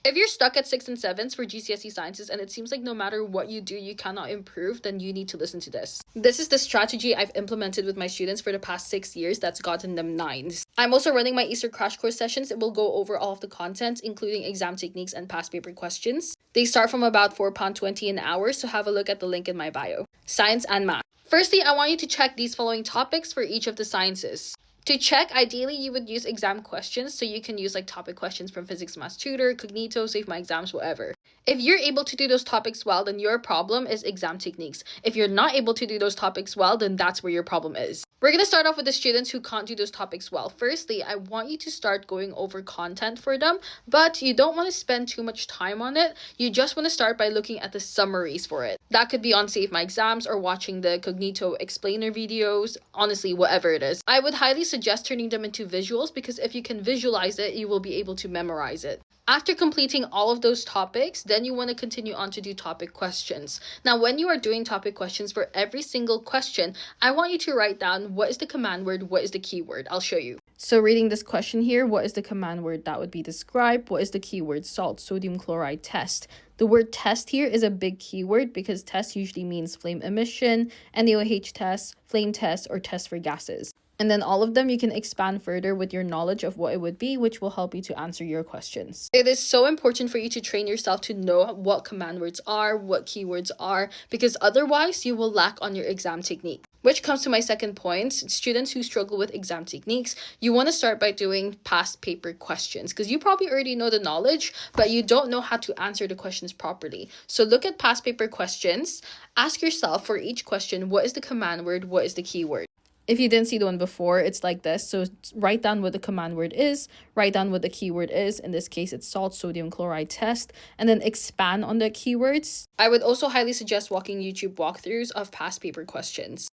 If you're stuck at 6 and 7s for GCSE sciences and it seems like no matter what you do, you cannot improve, then you need to listen to this. This is the strategy I've implemented with my students for the past 6 years that's gotten them 9s. I'm also running my Easter crash course sessions. It will go over all of the content, including exam techniques and past paper questions. They start from about £4.20 an hour, so have a look at the link in my bio. Science and math. Firstly, I want you to check these following topics for each of the sciences. To check, ideally, you would use exam questions, so you can use like topic questions from Physics Math Tutor, Cognito, Save My Exams, whatever. If you're able to do those topics well, then your problem is exam techniques. If you're not able to do those topics well, then that's where your problem is. We're going to start off with the students who can't do those topics well. Firstly, I want you to start going over content for them, but you don't want to spend too much time on it. You just want to start by looking at the summaries for it. That could be on Save My Exams or watching the Cognito explainer videos, honestly, whatever it is. I would highly suggest turning them into visuals because if you can visualize it, you will be able to memorize it. After completing all of those topics, then you want to continue on to do topic questions. Now, when you are doing topic questions for every single question, I want you to write down what is the command word, what is the keyword. I'll show you. So reading this question here, what is the command word? That would be describe. What is the keyword? Salt, sodium chloride, test. The word test here is a big keyword because test usually means flame emission, NaOH test, flame test, or test for gases. And then all of them you can expand further with your knowledge of what it would be, which will help you to answer your questions. It is so important for you to train yourself to know what command words are, what keywords are, because otherwise you will lack on your exam technique. Which comes to my second point, students who struggle with exam techniques, you want to start by doing past paper questions because you probably already know the knowledge, but you don't know how to answer the questions properly. So look at past paper questions, ask yourself for each question, what is the command word, what is the keyword? If you didn't see the one before, it's like this. So write down what the command word is, write down what the keyword is. In this case, it's salt, sodium chloride test, and then expand on the keywords. I would also highly suggest watching YouTube walkthroughs of past paper questions.